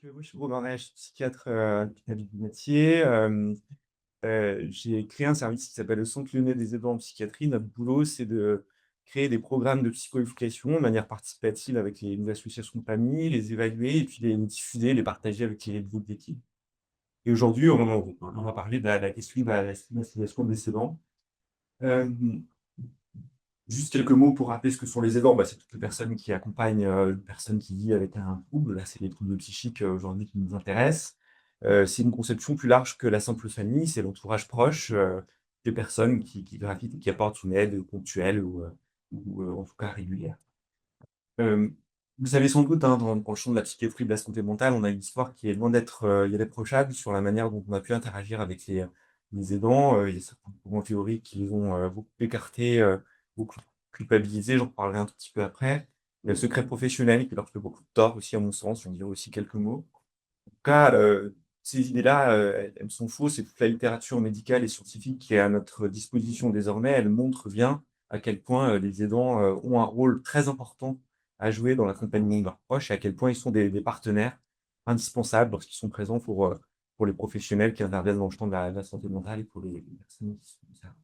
Moi, je suis Romain, je suis psychiatre, à métier. J'ai créé un service qui s'appelle le Centre lyonnais des aidants en psychiatrie. Notre boulot, c'est de créer des programmes de psychoéducation de manière participative avec les associations de famille, les évaluer et puis les diffuser, les partager avec les groupes d'équipe. Et aujourd'hui, on va parler de la question de la stigmatisation des aidants. Hem Juste quelques mots pour rappeler ce que sont les aidants. C'est toutes les personnes qui accompagnent, une personne qui vit avec un trouble. Là, c'est les troubles psychiques, aujourd'hui qui nous intéressent. C'est une conception plus large que la simple famille, c'est l'entourage proche, des personnes qui gravitent et qui apportent une aide ponctuelle ou en tout cas régulière. Hem, Vous savez sans doute, hein, dans le champ de la psychiatrie, de la santé mentale, on a une histoire qui est loin d'être, irréprochable sur la manière dont on a pu interagir avec les aidants. Il y a certains courants théoriques qui les ont, beaucoup écartés, beaucoup culpabilisés, j'en reparlerai un tout petit peu après. Il y a le secret professionnel qui leur fait beaucoup de tort aussi à mon sens, j'en dirai aussi quelques mots. En tout cas, ces idées-là, elles sont fausses et toute la littérature médicale et scientifique qui est à notre disposition désormais, elle montre bien à quel point, les aidants, ont un rôle très important à jouer dans l'accompagnement de leurs proches et à quel point ils sont des partenaires indispensables lorsqu'ils sont présents pour les professionnels qui interviennent dans le champ de la santé mentale et pour les personnes qui sont concernées.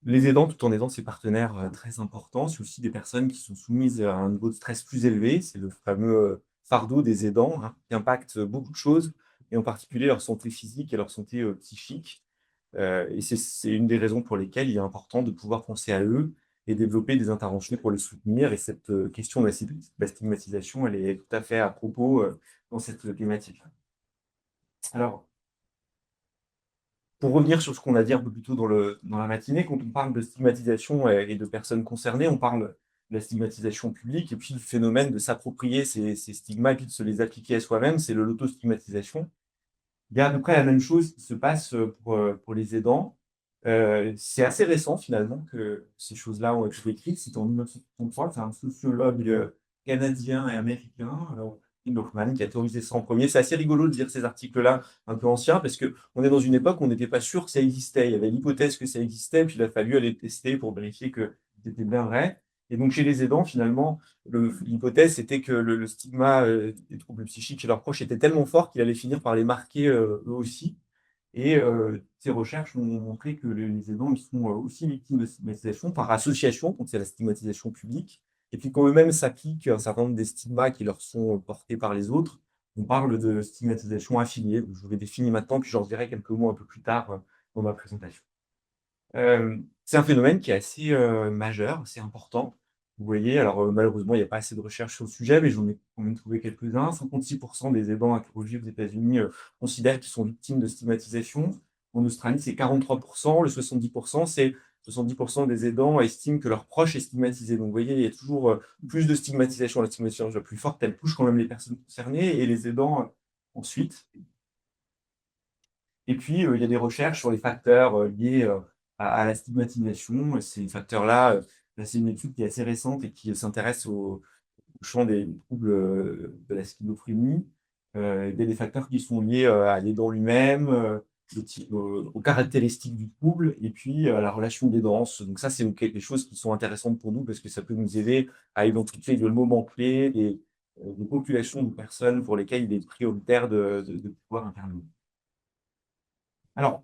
Les aidants, tout en aidant ces partenaires, très importants, c'est aussi des personnes qui sont soumises à un niveau de stress plus élevé. C'est le fameux, fardeau des aidants, hein, qui impacte, beaucoup de choses et en particulier leur santé physique et leur santé, psychique. Et c'est une des raisons pour lesquelles il est important de pouvoir penser à eux et développer des interventions pour les soutenir et cette, question de la stigmatisation, elle est tout à fait à propos, dans cette thématique. Alors, pour revenir sur ce qu'on a dit un peu plus tôt dans la matinée, quand on parle de stigmatisation et de personnes concernées, on parle de la stigmatisation publique et puis le phénomène de s'approprier ces stigmates et de se les appliquer à soi-même, c'est l'autostigmatisation. Il y a à peu près la même chose qui se passe, pour les aidants. C'est assez récent finalement que ces choses-là ont été écrites. C'était en 1963, c'est un sociologue, canadien et américain, Tim Hoffman, qui a théorisé ça en premier. C'est assez rigolo de lire ces articles-là un peu anciens parce qu'on est dans une époque où on n'était pas sûr que ça existait. Il y avait l'hypothèse que ça existait, puis il a fallu aller tester pour vérifier que c'était bien vrai. Et donc chez les aidants, finalement, l'hypothèse, c'était que le stigma, des troubles psychiques chez leurs proches était tellement fort qu'il allait finir par les marquer, eux aussi. Et ces recherches ont montré que les aidants, ils sont, aussi victimes de stigmatisation par association, donc c'est la stigmatisation publique. Et puis quand eux-mêmes s'appliquent un certain nombre des stigmas qui leur sont portés par les autres, on parle de stigmatisation affiliée. Je vous les définis maintenant, puis j'en dirai quelques mots un peu plus tard, dans ma présentation. C'est un phénomène qui est assez, majeur, assez important. Vous voyez, alors, malheureusement, il y a pas assez de recherches sur le sujet, mais j'en ai quand même trouvé quelques-uns. 56 des aidants interrogés aux États-Unis, considèrent qu'ils sont victimes de stigmatisation. En Australie, c'est 43. Le 70 des aidants estiment que leur proche est stigmatisé. Donc vous voyez, il y a toujours, plus de stigmatisation. La stigmatisation la plus forte, elle touche quand même les personnes concernées et les aidants, ensuite. Et puis, il y a des recherches sur les facteurs, liés, à la stigmatisation. Ces facteurs-là, là, c'est une étude qui est assez récente et qui s'intéresse au champ des troubles, de la schizophrénie. Il y a des facteurs qui sont liés, à l'aidant lui-même, aux caractéristiques du trouble et puis à la relation d'aidance. Donc ça, c'est des choses qui sont intéressantes pour nous parce que ça peut nous aider à identifier le moment clé des populations de personnes pour lesquelles il est prioritaire de pouvoir intervenir. Alors,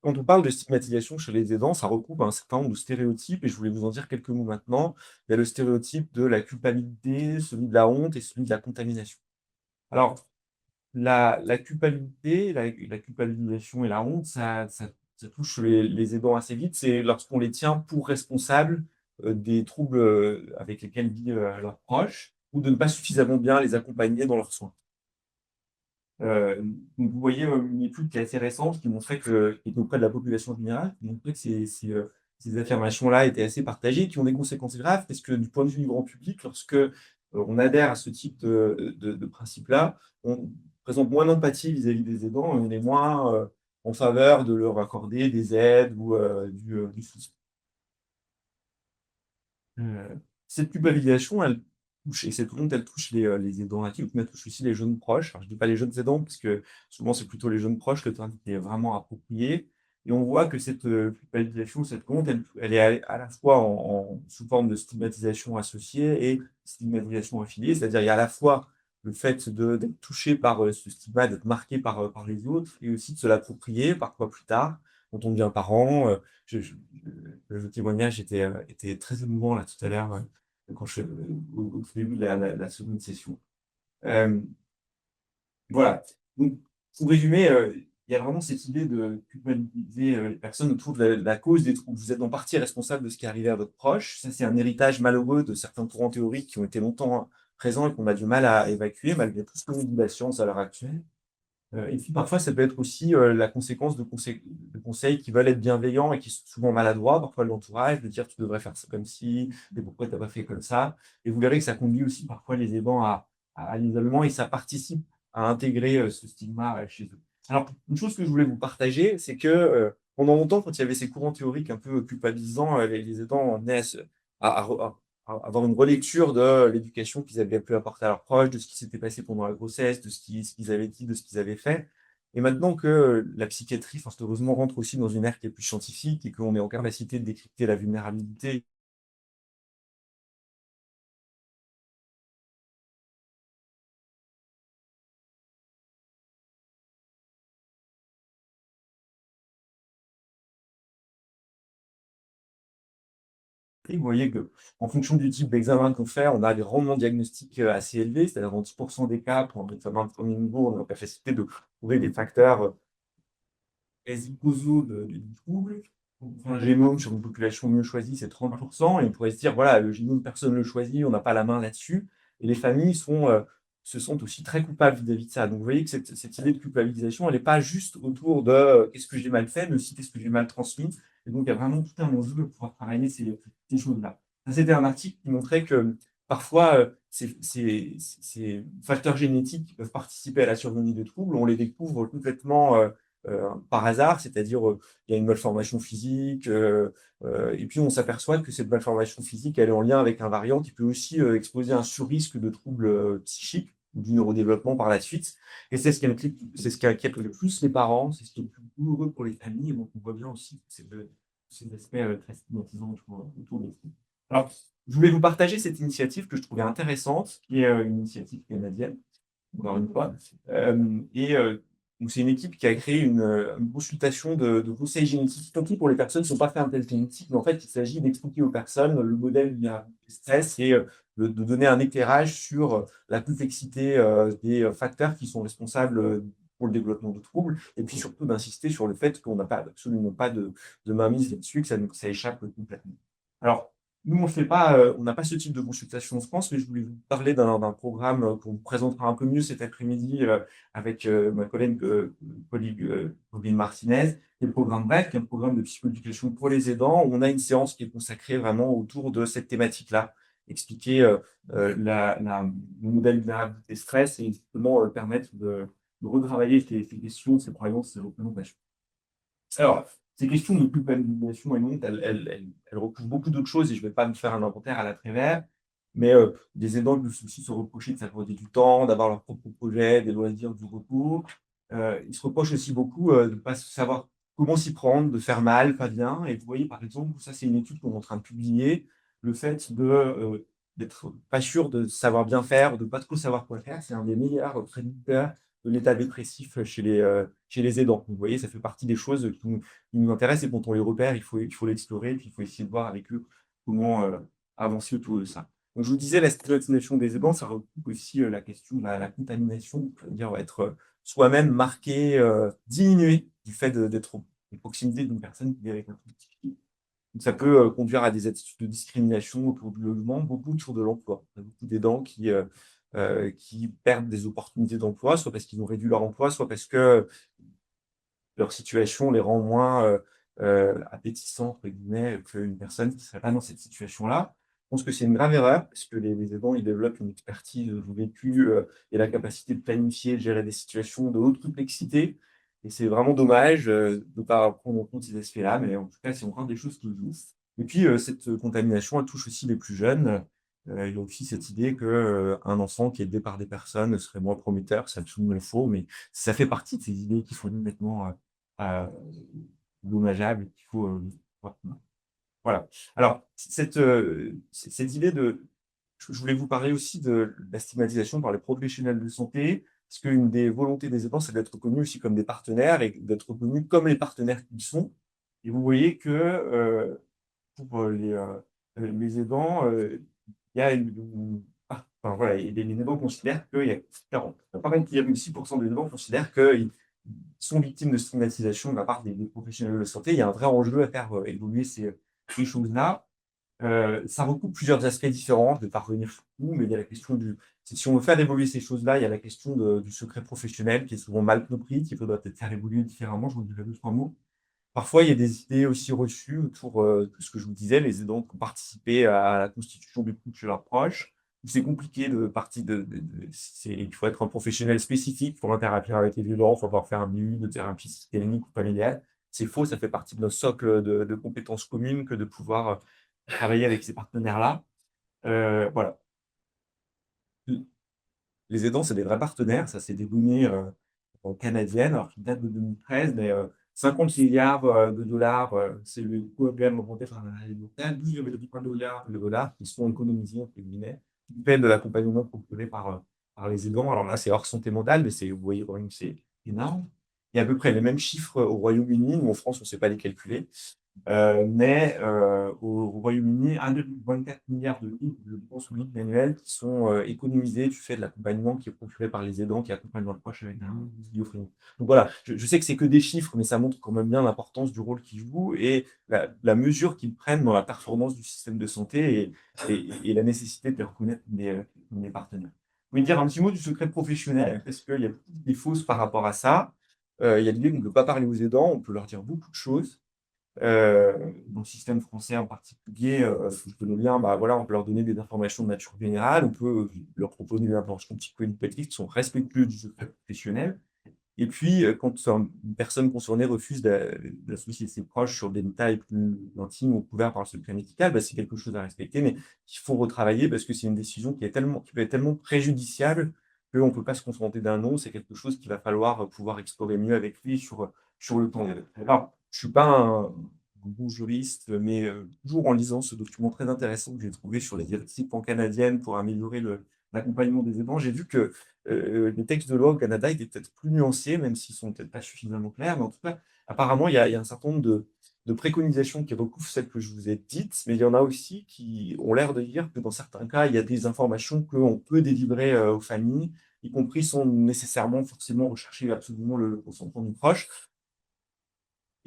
quand on parle de stigmatisation chez les aidants, ça recoupe un certain nombre de stéréotypes et je voulais vous en dire quelques mots maintenant. Il y a le stéréotype de la culpabilité, celui de la honte et celui de la contamination. Alors, la culpabilité, la culpabilisation et la honte, ça touche les aidants assez vite. C'est lorsqu'on les tient pour responsables, des troubles, avec lesquels vivent, leurs proches ou de ne pas suffisamment bien les accompagner dans leurs soins. Donc vous voyez, une étude qui est assez récente qui était auprès de la population générale, qui montrait que ces affirmations-là étaient assez partagées, qui ont des conséquences graves parce que du point de vue du grand public, lorsque, on adhère à ce type de principe-là, on présente moins d'empathie vis-à-vis des aidants, on est moins, en faveur de leur accorder des aides ou, du soutien. Cette culpabilisation, elle touche et cette honte, elle touche les aidants actifs, mais elle touche aussi les jeunes proches. Alors je dis pas les jeunes aidants, parce que souvent c'est plutôt les jeunes proches, le terme qui est vraiment approprié et on voit que cette, culpabilisation, cette honte, elle est à la fois sous forme de stigmatisation associée et stigmatisation affiliée. C'est-à-dire, il y a à la fois le fait d'être touché par ce stigma, d'être marqué par les autres et aussi de se l'approprier parfois plus tard, quand on devient parent. Le témoignage était très émouvant là tout à l'heure, quand au tout début de la seconde session. Euh, voilà. Donc, pour résumer, il y a vraiment cette idée de culpabiliser les personnes autour de la cause des troubles. Vous êtes en partie responsable de ce qui est arrivé à votre proche. Ça, c'est un héritage malheureux de certains courants théoriques qui ont été longtemps présents et qu'on a du mal à évacuer, malgré tout ce que nous dit la science à l'heure actuelle. Et puis parfois, ça peut être aussi la conséquence de conseils qui veulent être bienveillants et qui sont souvent maladroits, parfois de l'entourage, de dire tu devrais faire ça comme ci, mais pourquoi tu n'as pas fait comme ça. Et vous verrez que ça conduit aussi parfois les aidants à l'isolement et ça participe à intégrer ce stigma chez eux. Alors, une chose que je voulais vous partager, c'est que pendant longtemps, quand il y avait ces courants théoriques un peu culpabilisants, les aidants en venaient à avoir une relecture de l'éducation qu'ils avaient pu apporter à leurs proches, de ce qui s'était passé pendant la grossesse, de ce qu'ils avaient dit, de ce qu'ils avaient fait. Et maintenant que la psychiatrie, fort heureusement, rentre aussi dans une ère qui est plus scientifique et qu'on est en capacité de décrypter la vulnérabilité vous voyez que en fonction du type d'examen qu'on fait, on a des rendements diagnostiques assez élevés, c'est-à-dire dans 10% des cas, pour un examen de premier niveau, on est en capacité de trouver des facteurs quasi-causaux du trouble. Un génome sur une population mieux choisie, c'est 30%. Et on pourrait se dire, voilà, le génome, personne ne le choisit, on n'a pas la main là-dessus. Et les familles se sentent aussi très coupables vis-à-vis de ça. Donc vous voyez que cette idée de culpabilisation, elle n'est pas juste autour de qu'est-ce que j'ai mal fait, mais aussi qu'est-ce que j'ai mal transmis. Et donc il y a vraiment tout un enjeu de pouvoir travailler ces choses-là. Ça, c'était un article qui montrait que parfois, ces facteurs génétiques qui peuvent participer à la survenue des troubles, on les découvre complètement par hasard, c'est-à-dire il y a une malformation physique, et puis on s'aperçoit que cette malformation physique, elle est en lien avec un variant qui peut aussi exposer un sur-risque de troubles psychiques ou du neurodéveloppement par la suite. Et c'est ce qui inquiète le plus les parents, c'est ce qui est le plus douloureux pour les familles. Et donc on voit bien aussi ces aspects très stigmatisants autour des troubles. Alors, je voulais vous partager cette initiative que je trouvais intéressante, qui est une initiative canadienne encore une fois. Donc c'est une équipe qui a créé une consultation de conseils génétiques, y compris pour les personnes qui n'ont pas fait un test génétique. Mais en fait, il s'agit d'expliquer aux personnes le modèle du stress et de donner un éclairage sur la complexité des facteurs qui sont responsables pour le développement de troubles, et puis surtout d'insister sur le fait qu'on n'a pas, absolument pas de mainmise là-dessus, que ça échappe complètement. Alors, nous, on n'a pas ce type de consultation en France, mais je voulais vous parler d'un programme qu'on vous présentera un peu mieux cet après-midi avec ma collègue Pauline Martinez, qui est le programme BREF, qui est un programme de psychoéducation pour les aidants, où on a une séance qui est consacrée vraiment autour de cette thématique-là, expliquer le modèle de la vulnérabilité stress et justement permettre de retravailler ces questions, ces croyances, ces représentations. Alors, ces questions de culpabilisation et honte, elles recouvrent beaucoup d'autres choses et je ne vais pas me faire un inventaire à la Prévert, mais des aidants peuvent aussi se reprocher de s'accorder du temps, d'avoir leur propre projet, des loisirs, du repos. Ils se reprochent aussi beaucoup de ne pas savoir comment s'y prendre, de faire mal, pas bien. Et vous voyez, par exemple, ça c'est une étude qu'on est en train de publier, le fait d'être pas sûr de savoir bien faire, de pas trop savoir quoi faire, c'est un des meilleurs prédicteurs de l'état dépressif chez les aidants. Vous voyez, ça fait partie des choses qui nous intéressent et quand on les repère, il faut l'explorer, puis il faut essayer de voir avec eux comment avancer autour de ça. Donc, je vous disais, la stigmatisation des aidants, ça recoupe aussi la question de la contamination, c'est-à-dire être soi-même marqué, diminué du fait d'être en proximité d'une personne qui vit avec un trouble psychique. Donc, ça peut conduire à des attitudes de discrimination autour du logement, beaucoup autour de l'emploi. Il y a beaucoup d'aidants qui perdent des opportunités d'emploi, soit parce qu'ils ont réduit leur emploi, soit parce que leur situation les rend moins appétissants, entre guillemets, qu'une personne qui ne serait pas dans cette situation-là. Je pense que c'est une grave erreur, parce que les aidants, ils développent une expertise du vécu et la capacité de planifier, de gérer des situations de haute complexité. Et c'est vraiment dommage de ne pas prendre en compte ces aspects-là, mais en tout cas, c'est encore des choses qui jouent. Et puis, cette contamination, elle touche aussi les plus jeunes. Il y a aussi cette idée qu'un enfant qui est aidé par des personnes serait moins prometteur, c'est absolument faux, mais ça fait partie de ces idées qui sont complètement euh, dommageables, qu'il faut. Voilà. Alors, cette idée Je voulais vous parler aussi de la stigmatisation par les professionnels de santé, parce qu'une des volontés des aidants, c'est d'être reconnus aussi comme des partenaires et d'être reconnus comme les partenaires qu'ils sont. Et vous voyez que, pour, les aidants, il y a enfin voilà, et les aidants considèrent qu'il y a 40,6 % des aidants considèrent qu'ils sont victimes de stigmatisation de la part des professionnels de santé. Il y a un vrai enjeu à faire, évoluer ces choses-là. Ça recoupe plusieurs aspects différents, je ne vais pas revenir sur tout, mais il y a la question si on veut faire évoluer ces choses-là, il y a la question du secret professionnel qui est souvent mal compris, qu'il faudrait peut-être faire évoluer différemment, je vous dirai deux, trois mots. Parfois, il y a des idées aussi reçues autour de ce que je vous disais, les aidants qui ont participé à la constitution du couple chez leurs proches. C'est compliqué de partir il faut être un professionnel spécifique pour interagir avec les aidants, il faut avoir fait un MUI de thérapie systémique ou familiale. C'est faux, ça fait partie de notre socle de compétences communes que de pouvoir travailler avec ces partenaires-là. Voilà. Les aidants, c'est des vrais partenaires. Ça, c'est des données canadiennes, alors qui datent de 2013, mais 50 milliards de dollars, c'est le coût annuel augmenté par l'alimentation, 12,3 milliards de dollars qui sont économisés, entre guillemets, qui viennent de l'accompagnement proposé par les aidants. Alors là, c'est hors santé mentale, mais vous voyez quand même que c'est énorme. Il y a à peu près les mêmes chiffres au Royaume-Uni. Nous, en France, on ne sait pas les calculer. Mais au Royaume-Uni, 1,24 milliard de livres de dépenses publiques annuelles qui sont économisés du fait de l'accompagnement qui est procuré par les aidants qui accompagnent leurs proches avec un schizophrénie. Donc voilà, je sais que c'est que des chiffres, mais ça montre quand même bien l'importance du rôle qu'ils jouent et la mesure qu'ils prennent dans la performance du système de santé et la nécessité de les reconnaître comme des partenaires. Vous pouvez dire un petit mot du secret professionnel, parce qu'il y a des fausses par rapport à ça. Il y a l'idée qu'on ne peut pas parler aux aidants, on peut leur dire beaucoup de choses. Dans le système français en particulier, je connais bien, bah, voilà, on peut leur donner des informations de nature générale, on peut leur proposer des informations psycho-éducatives qui sont respectueuses du secret professionnel. Et puis, quand une personne concernée refuse d'associer ses proches sur des détails plus intimes ou couverts par le secret médical, bah, c'est quelque chose à respecter, mais qu'il faut retravailler parce que c'est une décision qui peut être tellement préjudiciable qu'on ne peut pas se contenter d'un non. C'est quelque chose qu'il va falloir pouvoir explorer mieux avec lui sur le temps. Alors, je suis pas un bon juriste, mais toujours en lisant ce document très intéressant que j'ai trouvé sur les directives pan-canadiennes pour améliorer l'accompagnement des aidants, j'ai vu que les textes de loi au Canada étaient peut-être plus nuancés, même s'ils sont peut-être pas suffisamment clairs, mais en tout cas, apparemment, il y a un certain nombre de préconisations qui recouvrent celles que je vous ai dites, mais il y en a aussi qui ont l'air de dire que dans certains cas, il y a des informations qu'on peut délivrer aux familles, y compris sans nécessairement forcément rechercher absolument le consentement du proche.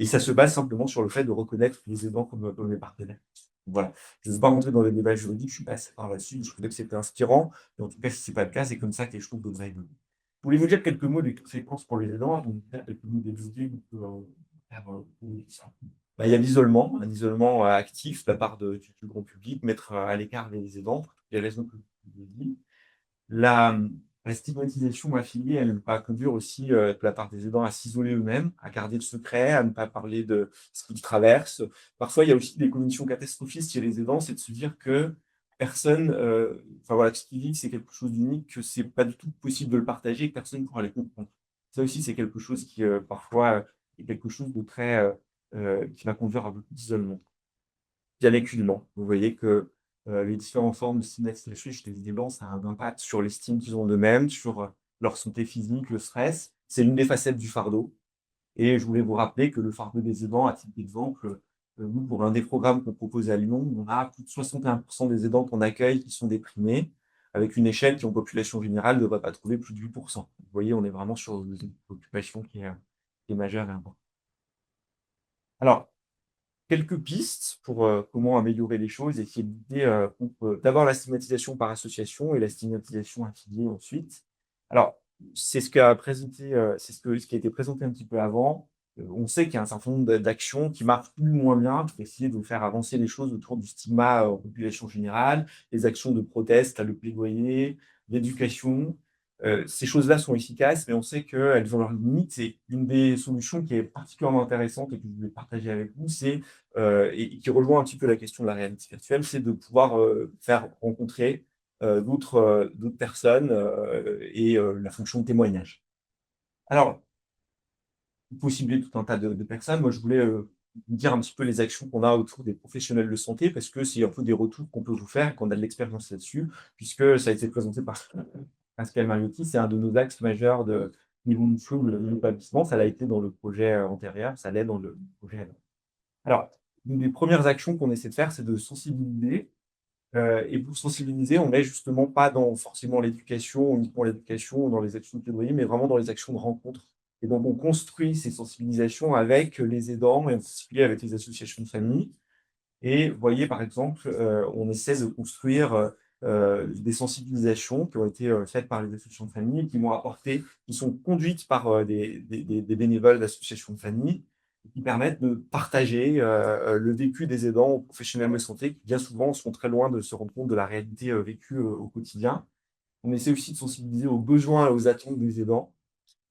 Et ça se base simplement sur le fait de reconnaître les aidants comme des partenaires. Voilà. Je ne veux pas rentrer dans les débats juridiques, je suis passé par là-dessus, je trouvais que c'était inspirant, et en tout cas, si ce n'est pas le cas, c'est comme ça que les choses devraient évoluer. Voulez-vous dire quelques mots des conséquences pour les aidants, donc quelques mots des leviers qu'on peut faire pour ça. Bah, il y a l'isolement, un isolement actif de la part du grand public, mettre à l'écart les aidants, pour toutes les raisons que je vous ai dit. La stigmatisation affiliée, elle va conduire aussi de la part des aidants à s'isoler eux-mêmes, à garder le secret, à ne pas parler de ce qu'ils traversent. Parfois, il y a aussi des conditions catastrophistes chez les aidants, c'est de se dire que personne, enfin voilà, ce qu'ils vivent, c'est quelque chose d'unique, que c'est pas du tout possible de le partager, que personne ne pourra les comprendre. Ça aussi, c'est quelque chose qui, parfois, est quelque chose de très, qui va conduire à beaucoup d'isolement. Il y a l'éculement. Vous voyez que les différentes formes de stigmatisation chez les aidants, ça a un impact sur l'estime qu'ils ont d'eux-mêmes, sur leur santé physique, le stress. C'est l'une des facettes du fardeau. Et je voulais vous rappeler que le fardeau des aidants, à titre d'exemple, nous, pour un des programmes qu'on propose à Lyon, on a plus de 61% des aidants qu'on accueille qui sont déprimés, avec une échelle qui, en population générale, ne devrait pas trouver plus de 8%. Vous voyez, on est vraiment sur une occupation qui est majeure et importante. Alors, quelques pistes pour comment améliorer les choses et essayer de lutter contre d'abord la stigmatisation par association et la stigmatisation affiliée ensuite. Alors, c'est ce qui a été présenté un petit peu avant. On sait qu'il y a un certain nombre d'actions qui marchent plus ou moins bien pour essayer de faire avancer les choses autour du stigma en population générale, les actions de proteste, le plaidoyer, l'éducation. Ces choses-là sont efficaces, mais on sait qu'elles ont leurs limites. Et une des solutions qui est particulièrement intéressante et que je voulais partager avec vous, c'est et qui rejoint un petit peu la question de la réalité virtuelle, c'est de pouvoir faire rencontrer d'autres personnes et la fonction de témoignage. Alors, il faut cibler tout un tas de personnes. Moi, je voulais vous dire un petit peu les actions qu'on a autour des professionnels de santé, parce que c'est un peu des retours qu'on peut vous faire et qu'on a de l'expérience là-dessus, puisque ça a été présenté par Pascal Mariotti, c'est un de nos axes majeurs de niveau de trouble, niveau établissement. Ça l'a été dans le projet antérieur, ça l'est dans le projet. Alors, une des premières actions qu'on essaie de faire, c'est de sensibiliser. Et pour sensibiliser, on n'est justement pas dans forcément l'éducation, uniquement l'éducation ou dans les actions de plaidoyer, mais vraiment dans les actions de rencontre. Et donc, on construit ces sensibilisations avec les aidants et en particulier avec les associations de famille. Et vous voyez, par exemple, on essaie de construire des sensibilisations qui ont été faites par les associations de famille, qui sont conduites par des bénévoles d'associations de famille, qui permettent de partager le vécu des aidants aux professionnels de santé, qui bien souvent sont très loin de se rendre compte de la réalité vécue au quotidien. On essaie aussi de sensibiliser aux besoins et aux attentes des aidants.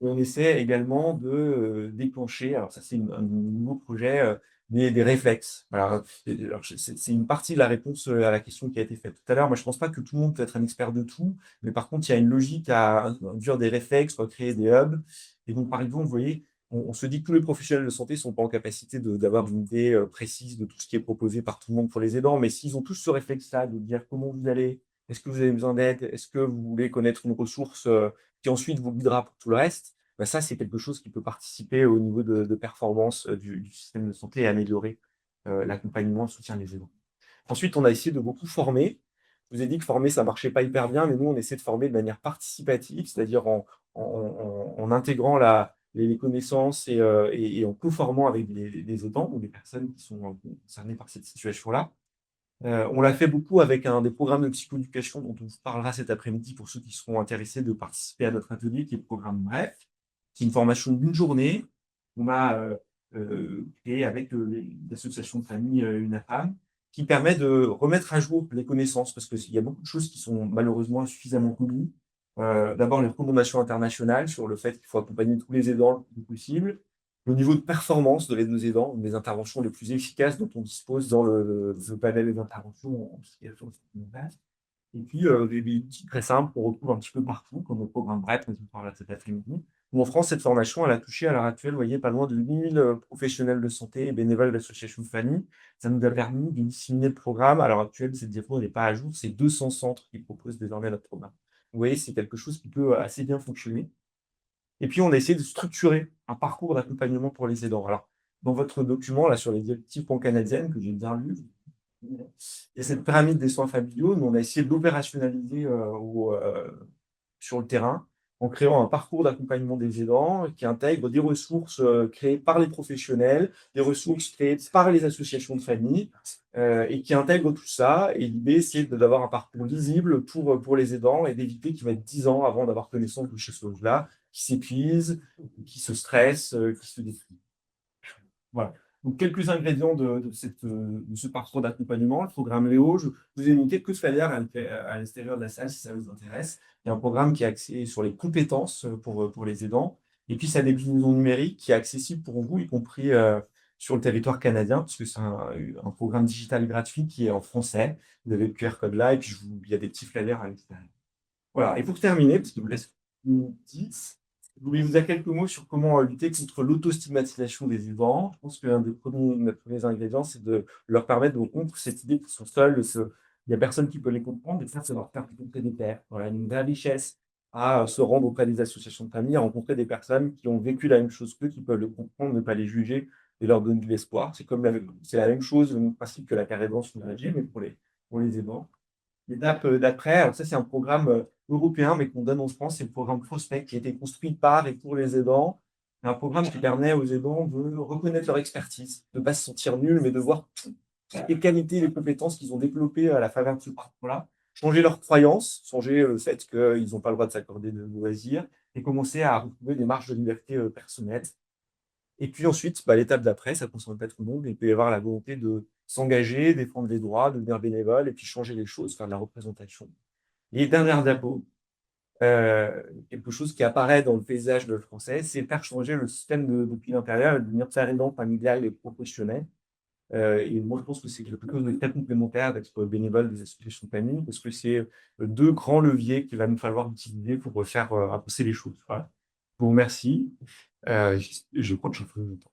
Et on essaie également de déclencher, alors ça c'est un nouveau projet, des réflexes. Voilà. Alors, c'est une partie de la réponse à la question qui a été faite tout à l'heure. Moi, je ne pense pas que tout le monde peut être un expert de tout, mais par contre, il y a une logique à induire des réflexes, à créer des hubs. Et donc, par exemple, vous voyez, on se dit que tous les professionnels de santé ne sont pas en capacité d'avoir une idée précise de tout ce qui est proposé par tout le monde pour les aidants, mais s'ils ont tous ce réflexe-là de dire comment vous allez, est-ce que vous avez besoin d'aide, est-ce que vous voulez connaître une ressource qui ensuite vous guidera pour tout le reste, bah, ça, c'est quelque chose qui peut participer au niveau de performance du système de santé et améliorer l'accompagnement, le soutien des aidants. Ensuite, on a essayé de beaucoup former. Je vous ai dit que former, ça marchait pas hyper bien, mais nous, on essaie de former de manière participative, c'est-à-dire en intégrant les connaissances et en co-formant avec des aidants ou des personnes qui sont concernées par cette situation-là. On l'a fait beaucoup avec un des programmes de psychoéducation dont on vous parlera cet après-midi pour ceux qui seront intéressés de participer à notre atelier, qui est le programme BREF, qui est une formation d'une journée qu'on a créée avec l'association de famille UNAFAM, qui permet de remettre à jour les connaissances, parce qu'il y a beaucoup de choses qui sont malheureusement insuffisamment connues. D'abord, les recommandations internationales sur le fait qu'il faut accompagner tous les aidants le plus possible, le niveau de performance de l'aide aux aidants, une des interventions les plus efficaces dont on dispose dans le panel d'intervention en psychiatrie. Et puis, des outils très simples qu'on retrouve un petit peu partout, comme le programme BREP, dont on parlera cet après-midi. Où en France, cette formation, elle a touché à l'heure actuelle, vous voyez, pas loin de 8000 professionnels de santé et bénévoles d'associations de famille. Ça nous a permis de disséminer le programme. À l'heure actuelle, cette diapo n'est pas à jour. C'est 200 centres qui proposent désormais notre programme. Vous voyez, c'est quelque chose qui peut assez bien fonctionner. Et puis, on a essayé de structurer un parcours d'accompagnement pour les aidants. Alors, dans votre document, là, sur les directives pan-canadiennes, que j'ai bien lu, il y a cette pyramide des soins familiaux. Nous, on a essayé de l'opérationnaliser sur le terrain en créant un parcours d'accompagnement des aidants qui intègre des ressources créées par les professionnels, des ressources créées par les associations de famille et qui intègre tout ça. Et l'idée, c'est d'avoir un parcours lisible pour les aidants et d'éviter qu'ils mettent 10 ans avant d'avoir connaissance de ces choses-là, qui s'épuisent, qui se stressent, qui se détruisent. Voilà. Donc, quelques ingrédients de ce parcours d'accompagnement. Le programme Léo, je vous ai noté que ce faire à l'extérieur de la salle si ça vous intéresse. Il y a un programme qui est axé sur les compétences pour les aidants. Et puis, sa déclinaison numérique qui est accessible pour vous, y compris sur le territoire canadien, parce que c'est un programme digital gratuit qui est en français. Vous avez le QR code là, et puis il y a des petits flyers à l'extérieur. Voilà. Et pour terminer, parce que je vous laisse 10, je voulais vous dire quelques mots sur comment lutter contre l'autostigmatisation des aidants. Je pense qu'un des premiers ingrédients, c'est de leur permettre de rompre cette idée qu'ils sont seuls. Il n'y a personne qui peut les comprendre, et ça, c'est leur faire rencontrer des pairs. Voilà, une vraie richesse à se rendre auprès des associations de famille, à rencontrer des personnes qui ont vécu la même chose qu'eux, qui peuvent le comprendre, ne pas les juger et leur donner de l'espoir. C'est la même chose, le même principe que la carrière sur mais pour les aidants. L'étape d'après, alors ça c'est un programme européen, mais qu'on donne en France, c'est le programme Prospect qui a été construit par et pour les aidants. C'est un programme qui permet aux aidants de reconnaître leur expertise, de ne pas se sentir nuls, mais de voir toutes les qualités et les compétences qu'ils ont développées à la faveur de ce parcours-là, changer leurs croyances, changer le fait qu'ils n'ont pas le droit de s'accorder de loisirs, et commencer à retrouver des marges de liberté personnelles. Et puis ensuite, bah, l'étape d'après, ça ne concerne pas tout le monde, mais il peut y avoir la volonté de s'engager, défendre les droits, devenir bénévole, et puis changer les choses, faire de la représentation. Et dernière diapo, quelque chose qui apparaît dans le paysage de français, c'est faire changer le système depuis l'intérieur et devenir aidant familial et professionnel. Et moi, je pense que c'est quelque chose de très complémentaire d'être bénévole des associations de famille, parce que c'est deux grands leviers qu'il va nous falloir utiliser pour faire avancer les choses. Voilà. Je vous remercie. Je crois que je fais le temps.